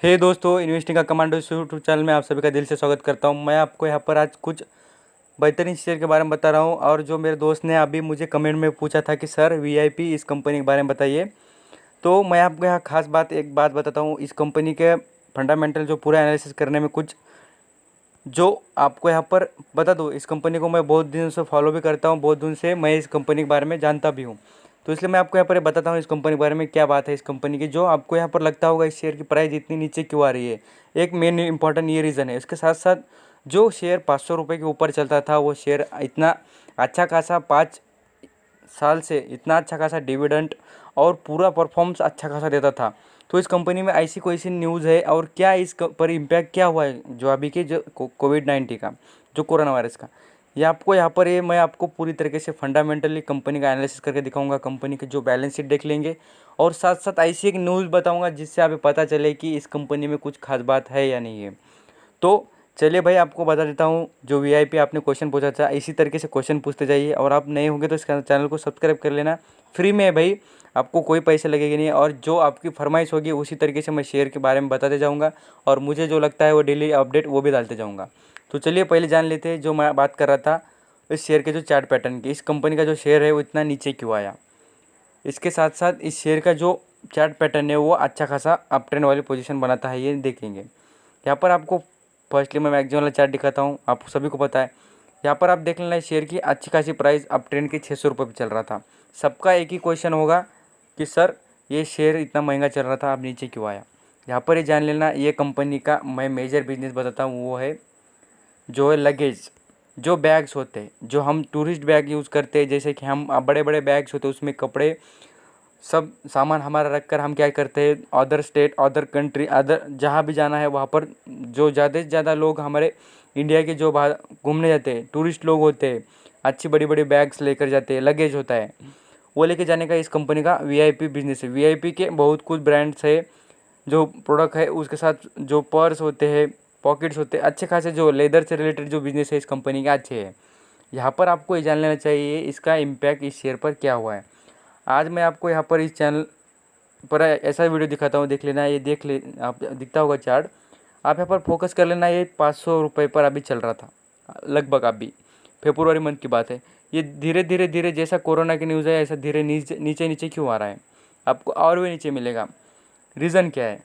हे दोस्तों, इन्वेस्टिंग का commando YouTube channel में आप सभी का दिल से स्वागत करता हूं। मैं आपको यहां पर आज कुछ बेहतरीन शेयर के बारे में बता रहा हूं। और जो मेरे दोस्त ने अभी मुझे कमेंट में पूछा था कि सर वीआईपी इस कंपनी के बारे में बताइए, तो मैं आपको यहाँ खास बात एक बात बताता हूँ। इस कंपनी के फंडामेंटल जो पूरा एनालिसिस करने में कुछ जो आपको यहाँ पर बता दूँ, इस कंपनी को मैं बहुत दिन से फॉलो भी करता हूँ, बहुत दिन से मैं इस कंपनी के बारे में जानता भी हूँ। तो इसलिए मैं आपको यहाँ पर बताता हूँ इस कंपनी के बारे में क्या बात है इस कंपनी की, जो आपको यहाँ पर लगता होगा इस शेयर की प्राइस इतनी नीचे क्यों आ रही है। एक मेन इंपॉर्टेंट ये रीज़न है। इसके साथ साथ जो शेयर 500 रुपये के ऊपर चलता था, वो शेयर इतना अच्छा खासा 5 साल से इतना अच्छा खासा डिविडेंड और पूरा परफॉर्मेंस अच्छा खासा देता था। तो इस कंपनी में ऐसी कोई सी न्यूज़ है और क्या इस पर इम्पैक्ट क्या हुआ है जो अभी के जो कोविड-19 का, जो कोरोना वायरस का, ये आपको यहाँ पर ये मैं आपको पूरी तरीके से फंडामेंटली कंपनी का एनालिसिस करके दिखाऊंगा। कंपनी के जो बैलेंस शीट देख लेंगे और साथ साथ ऐसी एक न्यूज़ बताऊंगा जिससे आपको पता चले कि इस कंपनी में कुछ खास बात है या नहीं है। तो चलिए भाई, आपको बता देता हूँ। जो वीआईपी आपने क्वेश्चन पूछा था, इसी तरीके से क्वेश्चन पूछते जाइए। और आप नए होंगे तो इस चैनल को सब्सक्राइब कर लेना, फ्री में है भाई, आपको कोई पैसे लगेगा नहीं। और जो आपकी फरमाइश होगी उसी तरीके से मैं शेयर के बारे में बताते जाऊँगा, और मुझे जो लगता है वो डेली अपडेट वो भी डालते जाऊँगा। तो चलिए पहले जान लेते हैं जो मैं बात कर रहा था, इस शेयर के जो चार्ट पैटर्न की, इस कंपनी का जो शेयर है वो इतना नीचे क्यों आया। इसके साथ साथ इस शेयर का जो चार्ट पैटर्न है वो अच्छा खासा अप ट्रेंड वाली पोजीशन बनाता है, ये देखेंगे। यहाँ पर आपको फर्स्टली मैं मैक्सिमम वाला चार्ट दिखाता हूँ, आप सभी को पता है। यहाँ पर आप देख लेना, शेयर की अच्छी खासी प्राइस अप ट्रेंड की 600 रुपये पर चल रहा था। सबका एक ही क्वेश्चन होगा कि सर ये शेयर इतना महंगा चल रहा था, अब नीचे क्यों आया। यहाँ पर ये जान लेना, ये कंपनी का मैं मेजर बिजनेस बताता हूँ, वो है जो है लगेज। जो बैग्स होते हैं, जो हम टूरिस्ट बैग यूज़ करते हैं, जैसे कि हम बड़े बड़े बैग्स होते हैं, उसमें कपड़े सब सामान हमारा रख कर हम क्या करते हैं, other state, other country, other जहाँ भी जाना है वहाँ पर जो ज़्यादा से ज़्यादा लोग हमारे इंडिया के जो बाहर घूमने जाते हैं, टूरिस्ट लोग होते हैं, अच्छी बड़ी बड़ी बैग्स लेकर जाते हैं, लगेज होता है, वो लेके जाने का इस कंपनी का वीआईपी बिजनेस है। वीआईपी के बहुत कुछ ब्रांड्स है, जो प्रोडक्ट है उसके साथ जो पर्स होते हैं, पॉकेट्स होते हैं, अच्छे खासे जो लेदर से रिलेटेड जो बिजनेस है इस कंपनी के अच्छे हैं। यहाँ पर आपको ये जान लेना चाहिए इसका इम्पैक्ट इस शेयर पर क्या हुआ है। आज मैं आपको यहाँ पर इस चैनल पर ऐसा वीडियो दिखाता हूँ, देख लेना। ये देख ले, आप दिखता होगा चार्ट, आप यहाँ पर फोकस कर लेना। ये 500 रुपये पर अभी चल रहा था लगभग, अभी फेब्रुआरी मंथ की बात है। ये धीरे धीरे धीरे जैसा कोरोना की न्यूज़ है ऐसा धीरे नीचे नीचे नीचे क्यों आ रहा है, आपको और भी नीचे मिलेगा। रीज़न क्या है?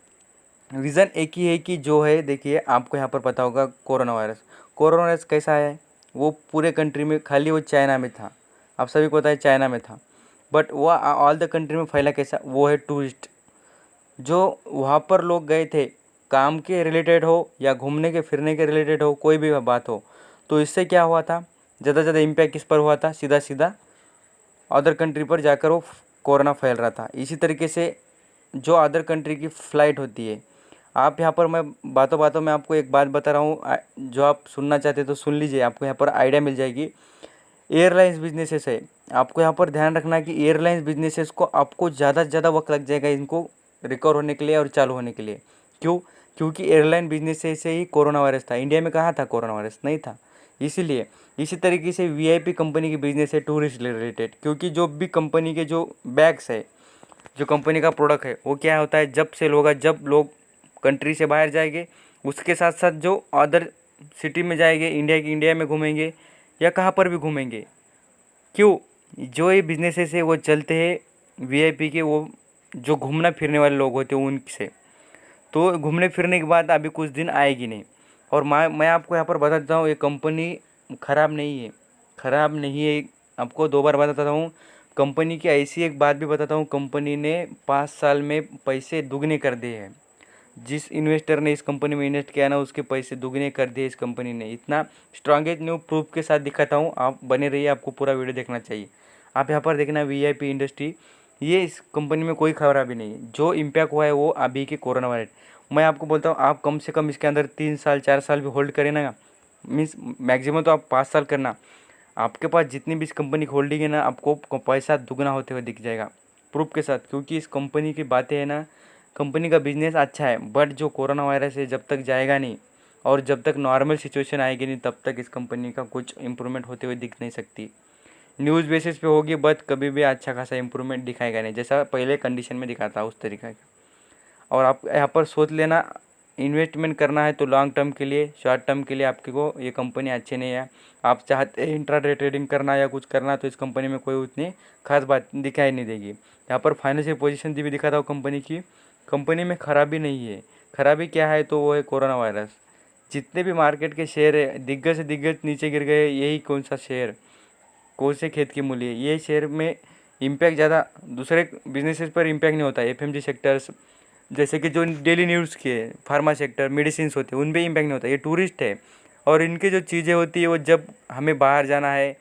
रीज़न एक ही है कि जो है, देखिए आपको यहाँ पर पता होगा कोरोना वायरस। कोरोना वायरस कैसा है, वो पूरे कंट्री में, खाली वो चाइना में था, आप सभी को पता है चाइना में था, बट वो ऑल द कंट्री में फैला कैसा, वो है टूरिस्ट। जो वहाँ पर लोग गए थे, काम के रिलेटेड हो या घूमने के फिरने के रिलेटेड हो, कोई भी बात हो, तो इससे क्या हुआ था, ज़्यादा से ज़्यादा इम्पैक्ट किस पर हुआ था, सीधा सीधा अदर कंट्री पर जाकर वो कोरोना फैल रहा था। इसी तरीके से जो अदर कंट्री की फ़्लाइट होती है, आप यहाँ पर, मैं बातों बातों में आपको एक बात बता रहा हूँ, जो आप सुनना चाहते हैं तो सुन लीजिए, आपको यहाँ पर आइडिया मिल जाएगी। एयरलाइंस बिजनेसेस है, आपको यहाँ पर ध्यान रखना कि एयरलाइंस बिजनेसेस को आपको ज़्यादा से ज़्यादा वक्त लग जाएगा इनको रिकवर होने के लिए और चालू होने के लिए। क्यों? क्योंकि एयरलाइन बिजनेस से ही कोरोना वायरस था। इंडिया में कहाँ था कोरोना वायरस, नहीं था। इसीलिए इसी तरीके से वीआईपी कंपनी की बिजनेस है टूरिस्ट रिलेटेड, क्योंकि जो भी कंपनी के जो बैग्स है, जो कंपनी का प्रोडक्ट है, वो क्या होता है, जब सेल होगा, जब लोग कंट्री से बाहर जाएंगे, उसके साथ साथ जो अदर सिटी में जाएंगे, इंडिया में घूमेंगे या कहाँ पर भी घूमेंगे। क्यों? जो ये बिजनेसेस है वो चलते हैं वीआईपी के, वो जो घूमना फिरने वाले लोग होते हैं उनसे। तो घूमने फिरने के बाद अभी कुछ दिन आएगी नहीं। और मैं आपको यहाँ पर बता देता हूँ, ये कंपनी ख़राब नहीं है, ख़राब नहीं है। आपको 2 बार बताता हूँ। कंपनी की ऐसी एक बात भी बताता हूँ, कंपनी ने 5 साल में पैसे दुगने कर दिए हैं। जिस इन्वेस्टर ने इस कंपनी में इन्वेस्ट किया ना, उसके पैसे दुगने कर दिए इस कंपनी ने। इतना स्ट्रॉन्गेस्ट न्यू प्रूफ के साथ दिखाता हूँ, आप बने रहिए, आपको पूरा वीडियो देखना चाहिए। आप यहाँ पर देखना वीआईपी इंडस्ट्री, ये इस कंपनी में कोई खराबी नहीं है। जो इम्पैक्ट हुआ है वो अभी के कोरोना वायरस। मैं आपको बोलता हूँ, आप कम से कम इसके अंदर 3 साल 4 साल भी होल्ड करें ना, मीन्स मैक्सिमम तो आप 5 साल करना। आपके पास जितनी भी इस कंपनी की होल्डिंग है ना, आपको पैसा दुगना होते हुए दिख जाएगा प्रूफ के साथ। क्योंकि इस कंपनी की बातें है ना, कंपनी का बिजनेस अच्छा है, बट जो कोरोना वायरस है जब तक जाएगा नहीं और जब तक नॉर्मल सिचुएशन आएगी नहीं, तब तक इस कंपनी का कुछ इम्प्रूवमेंट होते हुए दिख नहीं सकती। न्यूज़ बेसिस पे होगी, बट कभी भी अच्छा खासा इम्प्रूवमेंट दिखाएगा नहीं, जैसा पहले कंडीशन में दिखा था उस तरीका का। और आप यहाँ पर सोच लेना, इन्वेस्टमेंट करना है तो लॉन्ग टर्म के लिए, शॉर्ट टर्म के लिए आपके को ये कंपनी अच्छी नहीं है। आप चाहते हैं इंट्राडे ट्रेडिंग करना या कुछ करना तो इस कंपनी में कोई उतनी खास बात दिखाई नहीं देगी। यहाँ पर फाइनेंशियल पोजीशन भी दिखाता हूँ कंपनी की। कंपनी में खराबी नहीं है। खराबी क्या है तो वो है कोरोना वायरस। जितने भी मार्केट के शेयर है दिग्गज से दिग्गज नीचे गिर गए। यही कौन सा शेयर, कौन से खेत की मूली है, ये शेयर में इम्पैक्ट ज़्यादा दूसरे बिजनेसेस पर इम्पैक्ट नहीं होता है। एफएमजी सेक्टर्स जैसे कि जो डेली न्यूज़ के फार्मा सेक्टर, मेडिसिन होते हैं, उन पर इम्पैक्ट नहीं होता। ये टूरिस्ट है और इनकी जो चीज़ें होती है वो जब हमें बाहर जाना है,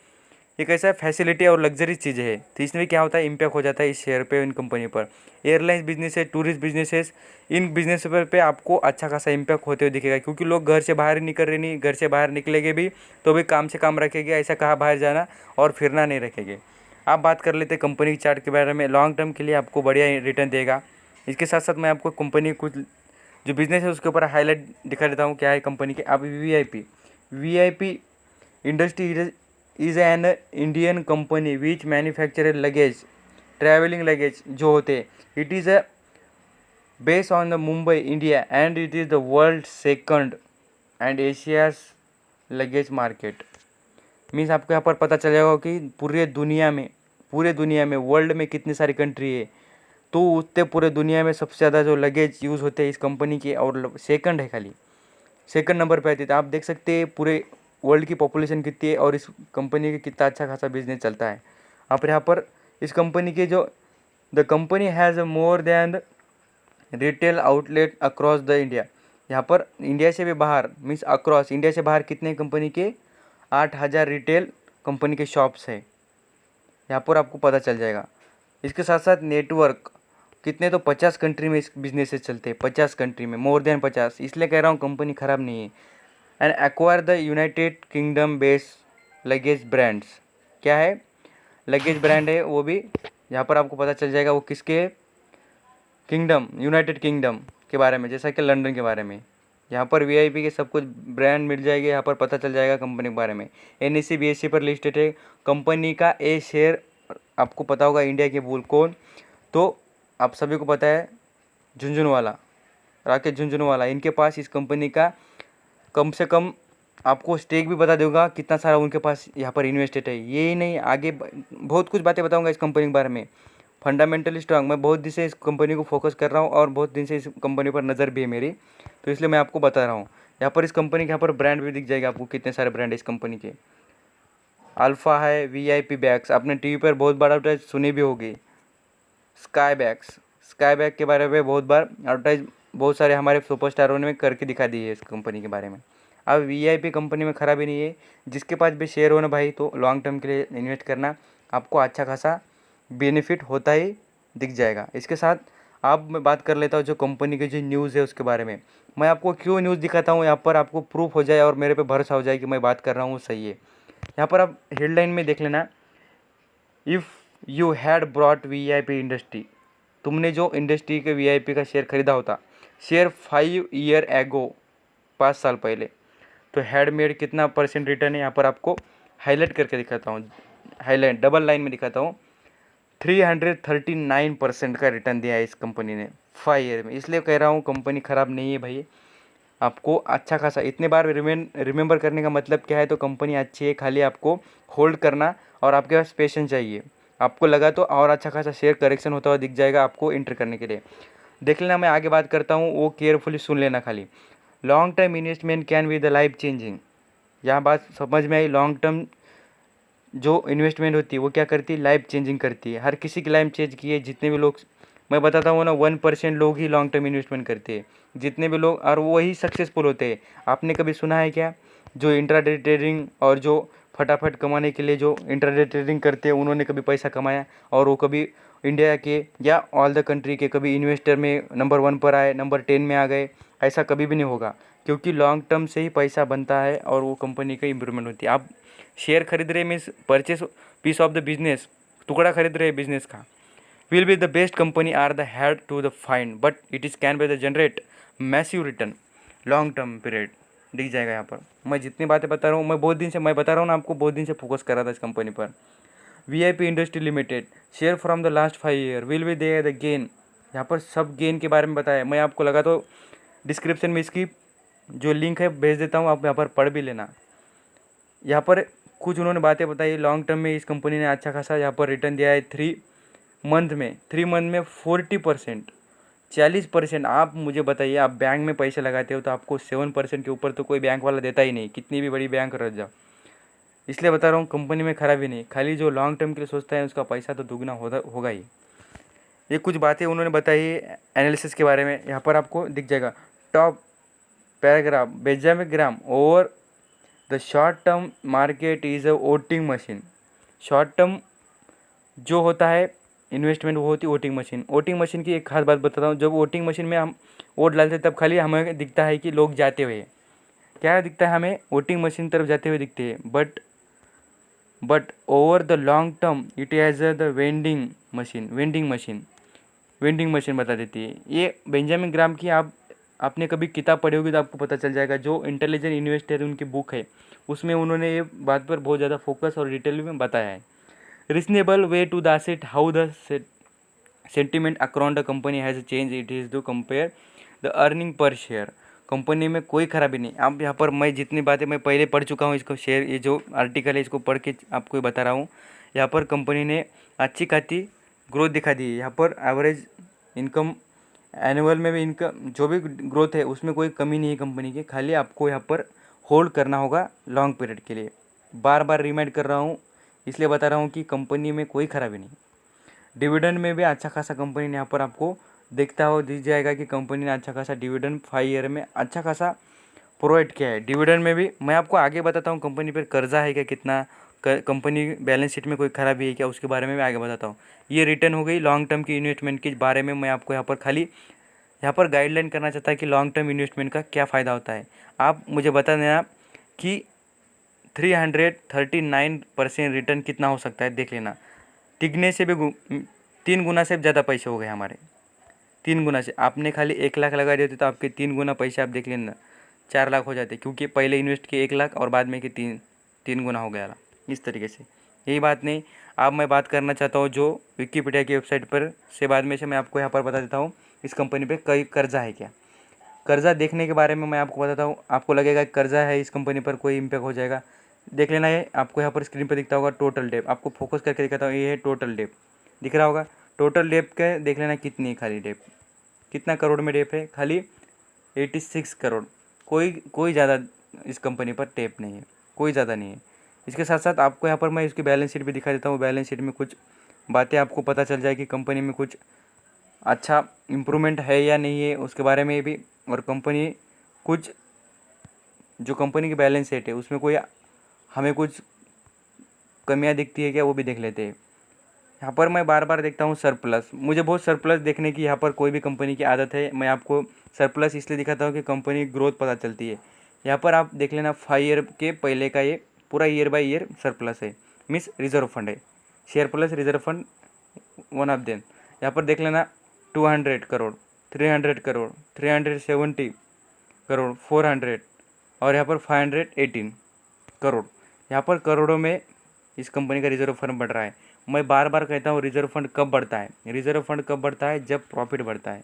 एक ऐसा फैसिलिटी और लग्जरी चीज़ है तो इसमें क्या होता है इम्पैक्ट हो जाता है इस शेयर पे, इन कंपनी पर। एयरलाइंस बिजनेस है, टूरिस्ट बिजनेसेस, इन बिजनेस पे आपको अच्छा खासा इम्पैक्ट होते हुए दिखेगा, क्योंकि लोग घर से बाहर ही निकल रहे नहीं। घर से बाहर निकलेंगे भी तो भी काम से काम रखेंगे, ऐसा कहा बाहर जाना और फिरना नहीं रखेंगे। आप बात कर लेते कंपनी के चार्ट के बारे में। लॉन्ग टर्म के लिए आपको बढ़िया रिटर्न देगा। इसके साथ साथ मैं आपको कंपनी कुछ जो बिज़नेस है उसके ऊपर हाईलाइट दिखा देता हूँ क्या है कंपनी के। अब VIP industry is an Indian company which manufacture luggage, travelling luggage जो होते। It is a based on the Mumbai India and it is the world second and Asia's luggage market. Means आपको यहाँ पर पता चल जाएगा कि पूरे दुनिया में वर्ल्ड में कितनी सारी कंट्री है, तो उतने पूरे दुनिया में सबसे ज़्यादा जो लगेज यूज़ होते हैं इस कंपनी के, और सेकंड है, खाली सेकंड नंबर पे आती है। तो आप देख सकते हैं पूरे वर्ल्ड की पॉपुलेशन कितनी है और इस कंपनी का कितना अच्छा खासा बिजनेस चलता है। आप यहाँ पर इस कंपनी के जो the company has more than retail outlet across the India. यहाँ पर इंडिया से भी बाहर, मीन्स अक्रॉस इंडिया से बाहर कितने कंपनी के 8,000 रिटेल कंपनी के शॉप्स है, यहाँ पर आपको पता चल जाएगा। इसके साथ साथ नेटवर्क कितने, तो 50 कंट्री में इस बिजनेसेस चलते हैं, 50 कंट्री में, मोर देन 50। इसलिए कह रहा हूँ कंपनी ख़राब नहीं है। And acquire the United kingdom based luggage brands. क्या है, लगेज ब्रांड है वो भी, यहाँ पर आपको पता चल जाएगा वो किसके, किंगडम, यूनाइटेड किंगडम के बारे में, जैसा कि लंदन के बारे में। यहाँ पर वीआईपी के सब कुछ ब्रांड मिल जाएंगे, यहाँ पर पता चल जाएगा कंपनी के बारे में। एनएससी बीएससी पर लिस्टेड है कंपनी का। ए शेयर आपको पता होगा इंडिया के बुल कौन, तो आप सभी को पता है झुंझुनवाला, राकेश झुंझुनवाला। इनके पास इस कंपनी का कम से कम आपको स्टेक भी बता दूंगा कितना सारा उनके पास यहाँ पर इन्वेस्टेड है। ये ही नहीं, आगे बहुत कुछ बातें बताऊंगा इस कंपनी के बारे में। फंडामेंटली स्ट्रांग, मैं बहुत दिन से इस कंपनी को फोकस कर रहा हूँ और बहुत दिन से इस कंपनी पर नज़र भी है मेरी, तो इसलिए मैं आपको बता रहा हूँ। यहाँ पर इस कंपनी के यहाँ पर ब्रांड भी दिख जाएगा आपको, कितने सारे ब्रांड है इस कंपनी के। अल्फ़ा है, वीआईपी बैग्स, आपने टीवी पर बहुत बार एडवर्टाइज सुनी भी होगी। स्काई बैग के बारे में बहुत बार एडवर्टाइज बहुत सारे हमारे सुपरस्टारों ने करके दिखा दी है इस कंपनी के बारे में। अब वीआईपी कंपनी में खराबी नहीं है। जिसके पास भी शेयर हो ना भाई, तो लॉन्ग टर्म के लिए इन्वेस्ट करना, आपको अच्छा खासा बेनिफिट होता ही दिख जाएगा। इसके साथ अब मैं बात कर लेता हूँ जो कंपनी की जो न्यूज़ है उसके बारे में। मैं आपको क्यों न्यूज़ दिखाता हूँ, यहाँ पर आपको प्रूफ हो जाए और मेरे पे भरोसा हो जाए कि मैं बात कर रहा हूँ सही है। यहाँ पर आप हेडलाइन में देख लेना, if you had brought VIP industry, तुमने जो इंडस्ट्री के वीआईपी का शेयर खरीदा होता, शेयर 5 ईयर एगो, 5 साल पहले, तो हैड मेड कितना परसेंट रिटर्न है, यहाँ पर आपको हाईलाइट करके दिखाता हूँ, हाईलाइट डबल लाइन में दिखाता हूँ। 339% का रिटर्न दिया है इस कंपनी ने 5 ईयर में। इसलिए कह रहा हूँ कंपनी ख़राब नहीं है भाई। आपको अच्छा खासा इतने बार रिमेंबर करने का मतलब क्या है, तो कंपनी अच्छी है, खाली आपको होल्ड करना और आपके पास पेशेंस चाहिए। आपको लगा तो और अच्छा खासा शेयर करेक्शन होता हुआ दिख जाएगा आपको एंटर करने के लिए। देख लेना, मैं आगे बात करता हूँ, वो केयरफुली सुन लेना खाली। Long term investment can be the life changing. यहाँ बात समझ में आई, लॉन्ग टर्म जो इन्वेस्टमेंट होती है वो क्या करती है, लाइफ चेंजिंग करती है। हर किसी की लाइफ चेंज की है। जितने भी लोग, मैं बताता हूँ ना, 1% लोग ही लॉन्ग टर्म इन्वेस्टमेंट करते हैं, जितने भी लोग, और वही सक्सेसफुल होते हैं। आपने कभी सुना है क्या, जो इंट्राडे ट्रेडिंग और जो फटाफट कमाने के लिए जो इंट्राडे ट्रेडिंग करते हैं, उन्होंने कभी पैसा कमाया और वो कभी इंडिया के या ऑल द कंट्री के कभी इन्वेस्टर में नंबर 1 पर आए, नंबर 10 में आ गए? ऐसा कभी भी नहीं होगा, क्योंकि लॉन्ग टर्म से ही पैसा बनता है और वो कंपनी का इम्प्रूवमेंट होती है। आप शेयर खरीद रहे means purchase piece of the business, टुकड़ा खरीद रहे बिजनेस का। Will be the best company are the head to the find but it is can be the generate massive return long term period, दिख जाएगा यहाँ पर। मैं जितनी बातें बता रहा हूँ, मैं बहुत दिन से, मैं बता रहा हूँ ना आपको, बहुत दिन से फोकस कर रहा था इस कंपनी पर। VIP industry limited share from the last 5 year will be there the gain यहाँ पर सब गेन के बारे में बताया। मैं आपको लगा तो डिस्क्रिप्शन में इसकी जो लिंक है भेज देता हूँ, आप यहाँ पर पढ़ भी लेना। यहाँ पर कुछ उन्होंने बातें बताई। लॉन्ग टर्म में इस कंपनी ने अच्छा खासा यहाँ पर रिटर्न दिया है। 3 मंथ में 40%, 40%। आप मुझे बताइए, आप बैंक में पैसे लगाते हो तो आपको 7% के ऊपर तो कोई बैंक वाला देता ही नहीं, कितनी भी बड़ी बैंक रह जाओ। इसलिए बता रहा हूँ, कंपनी में खराबी नहीं, खाली जो लॉन्ग टर्म के लिए सोचता है उसका पैसा तो दुगना होगा ही। ये कुछ बातें उन्होंने बताई एनालिसिस के बारे में, यहाँ पर आपको दिख जाएगा। Top paragraph, Benjamin gram over the short term market is a voting machine. Short term जो होता है इन्वेस्टमेंट, वो होती है वोटिंग मशीन। वोटिंग मशीन की एक खास बात बताता हूँ, जब वोटिंग मशीन में हम वोट डालते हैं तब खाली हमें दिखता है कि लोग जाते हुए, क्या दिखता है हमें, वोटिंग मशीन तरफ जाते हुए दिखते हैं। But over the long term it has the vending machine बता देती है। ये बेंजामिन ग्राम की आपने कभी किताब पढ़ी होगी तो आपको पता चल जाएगा। जो इंटेलिजेंट इन्वेस्टर उनकी बुक है, उसमें उन्होंने ये बात पर बहुत ज़्यादा फोकस और डिटेल में बताया है। Reasonable way to the asset, how the sentiment across the company has change, it is to compare the earning per share. Company में कोई खराबी नहीं। अब यहाँ पर मैं जितनी बातें मैं पहले पढ़ चुका हूँ, इसको शेयर, ये जो आर्टिकल है इसको पढ़ के आपको बता रहा हूँ। यहाँ पर कंपनी ने अच्छी खासी ग्रोथ दिखा दी है। यहाँ पर एवरेज इनकम, एनुअल में भी इनकम जो भी ग्रोथ है उसमें कोई कमी नहीं है कंपनी की। खाली आपको यहाँ पर होल्ड करना होगा लॉन्ग पीरियड के लिए। बार बार रिमाइंड कर रहा हूँ, इसलिए बता रहा हूँ कि कंपनी में कोई खराबी नहीं। डिविडेंड में भी अच्छा खासा कंपनी ने यहाँ पर आपको देखता हो दिख जाएगा कि कंपनी ने अच्छा खासा डिविडेंड 5 ईयर में अच्छा खासा प्रोवाइड किया है। डिविडेंड में भी मैं आपको आगे बताता हूँ कंपनी पर कर्जा है क्या, कितना कंपनी बैलेंस शीट में कोई खराबी है क्या, उसके बारे में मैं आगे बताता हूँ। ये रिटर्न हो गई लॉन्ग टर्म की इन्वेस्टमेंट के बारे में। मैं आपको यहाँ पर खाली यहाँ पर गाइडलाइन करना चाहता है कि लॉन्ग टर्म इन्वेस्टमेंट का क्या फ़ायदा होता है। आप मुझे बता देना कि 339% रिटर्न कितना हो सकता है, देख लेना। तिगने से भी 3 गुना से ज़्यादा पैसे हो गए हमारे, 3 गुना से। आपने खाली 1 लाख लगा दिए थे तो आपके 3 गुना पैसे आप देख लेना 4 लाख हो जाते, क्योंकि पहले इन्वेस्ट किए 1 लाख और बाद में कि 3 गुना हो गया इस तरीके से। यही बात नहीं, अब मैं बात करना चाहता हूँ जो विकीपीडिया की वेबसाइट पर से बाद में से मैं आपको यहाँ पर बता देता हूँ इस कंपनी पे कई कर्जा है क्या। कर्जा देखने के बारे में मैं आपको बताता हूँ। आपको लगेगा कर्जा है इस कंपनी पर, कोई इम्पैक्ट हो जाएगा, देख लेना है। आपको यहाँ पर स्क्रीन पर दिखता होगा टोटल डेप, आपको फोकस करके दिखाता हूँ। ये है टोटल डेप, दिख रहा होगा। टोटल डेप का देख लेना कितनी है, खाली डेप कितना करोड़ में डेप है, खाली 86 करोड़। कोई ज़्यादा इस कंपनी पर डेप नहीं है, कोई ज़्यादा नहीं है। इसके साथ साथ आपको यहाँ पर मैं इसकी बैलेंस शीट भी दिखा देता हूँ। बैलेंस शीट में कुछ बातें आपको पता चल जाएगी कंपनी में कुछ अच्छा इम्प्रूवमेंट है या नहीं है उसके बारे में भी। और कंपनी कुछ जो कंपनी की बैलेंस शीट है उसमें कोई हमें कुछ कमियां दिखती है क्या, वो भी देख लेते हैं। यहाँ पर मैं बार बार देखता हूँ सरप्लस, मुझे बहुत सरप्लस देखने की यहाँ पर कोई भी कंपनी की आदत है। मैं आपको सरप्लस इसलिए दिखाता हूँ कि कंपनी ग्रोथ पता चलती है। यहाँ पर आप देख लेना 5 ईयर के पहले का ये पूरा ईयर बाय ईयर सरप्लस है, मीन्स रिजर्व फंड है। Share plus reserve fund one of them. यहाँ पर देख लेना 200 करोड़, 300 करोड़, 370 करोड़, 400 और यहाँ पर 518 करोड़। यहाँ पर करोड़ों में इस कंपनी का रिजर्व फंड बढ़ रहा है। मैं बार बार कहता हूँ रिजर्व फंड कब बढ़ता है, रिजर्व फंड कब बढ़ता है, जब प्रॉफिट बढ़ता है।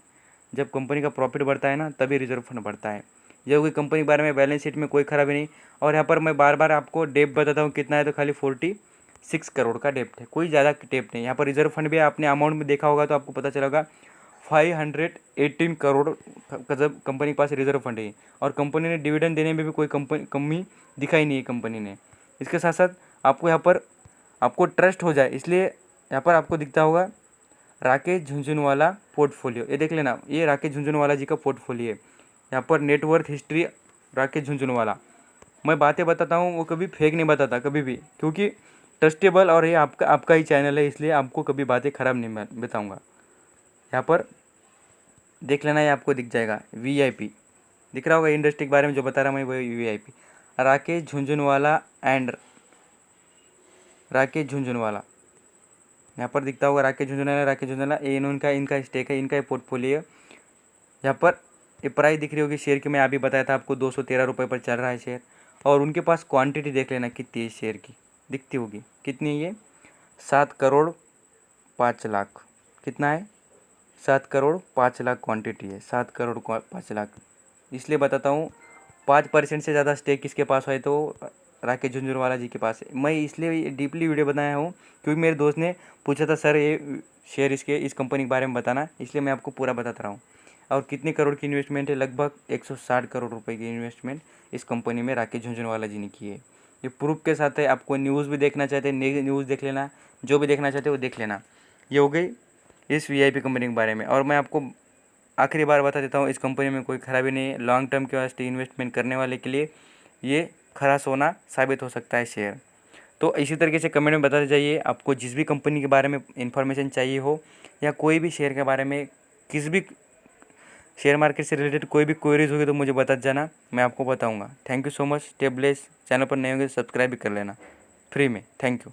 जब कंपनी का प्रॉफिट बढ़ता है ना, तभी रिजर्व फंड बढ़ता है। जब कोई कंपनी के बारे में बैलेंस शीट में कोई खराबी नहीं। और यहाँ पर मैं बार बार आपको डेप बताता हूँ कितना है, तो खाली 46 करोड़ का डेप्ट है, कोई ज़्यादा डेप्ट नहीं। यहाँ पर रिजर्व फंड भी आपने अमाउंट में देखा होगा तो आपको पता चलेगा 518 करोड़ का जब कंपनी के पास रिजर्व फंड है। और कंपनी ने डिविडेंड देने में भी कोई कमी दिखाई नहीं है कंपनी ने। इसके साथ साथ आपको यहाँ पर आपको ट्रस्ट हो जाए इसलिए यहाँ पर आपको दिखता होगा राकेश झुनझुनवाला पोर्टफोलियो, ये देख लेना। ये राकेश झुनझुनवाला जी का पोर्टफोलियो है। यहाँ पर नेटवर्थ हिस्ट्री राकेश झुनझुनवाला। मैं बातें बताता हूँ वो कभी फेक नहीं बताता कभी भी, क्योंकि ट्रस्टेबल और ये आपका ही चैनल है, इसलिए आपको कभी बातें ख़राब नहीं बताऊँगा। यहाँ पर देख लेना, ये आपको दिख जाएगा वीआईपी, दिख रहा होगा इंडस्ट्री के बारे में जो बता रहा मैं वही वीआईपी। राकेश झुनझुनवाला एंड राकेश झुनझुनवाला, यहाँ पर दिखता होगा राकेश झुनझुनवाला। ये इनका स्टेक है, इनका पोर्टफोलियो। यहाँ पर ये प्राइस दिख रही होगी शेयर की, मैं अभी बताया था आपको 213 रुपये पर चल रहा है शेयर। और उनके पास क्वांटिटी देख लेना कितनी है शेयर की, दिखती होगी कितनी है ये, 7 करोड़ 5 लाख। कितना है, 7 करोड़ 5 लाख क्वांटिटी है, 7 करोड़ 5 लाख। इसलिए बताता हूँ, 5% से ज़्यादा स्टेक किसके पास है तो राकेश झुंझुनवाला जी के पास है। मैं इसलिए डीपली वीडियो बनाया हूँ क्योंकि मेरे दोस्त ने पूछा था सर ये शेयर इस कंपनी के बारे में बताना, इसलिए मैं आपको पूरा बताता रहा हूँ। और कितने करोड़ की इन्वेस्टमेंट है, लगभग 160 करोड़ रुपए की इन्वेस्टमेंट इस कंपनी में राकेश झुंझुनवाला जी ने की है। ये प्रूफ के साथ है। आपको न्यूज़ भी देखना चाहते हैं न्यूज़ देख लेना, जो भी देखना चाहते हो वो देख लेना। ये हो गई इस वीआईपी कंपनी के बारे में। और मैं आपको आखिरी बार बता देता हूँ, इस कंपनी में कोई खराबी नहीं है। लॉन्ग टर्म के वास्ते इन्वेस्टमेंट करने वाले के लिए ये खरा सोना साबित हो सकता है शेयर। तो इसी तरीके से कमेंट में बताते जाइए, आपको जिस भी कंपनी के बारे में इन्फॉर्मेशन चाहिए हो या कोई भी शेयर के बारे में, किसी भी शेयर मार्केट से रिलेटेड कोई भी क्वेरीज होगी तो मुझे बता जाना, मैं आपको बताऊंगा। Thank you so much. Stay blessed. Channel पर नए होंगे तो सब्सक्राइब भी कर लेना फ्री में। Thank you.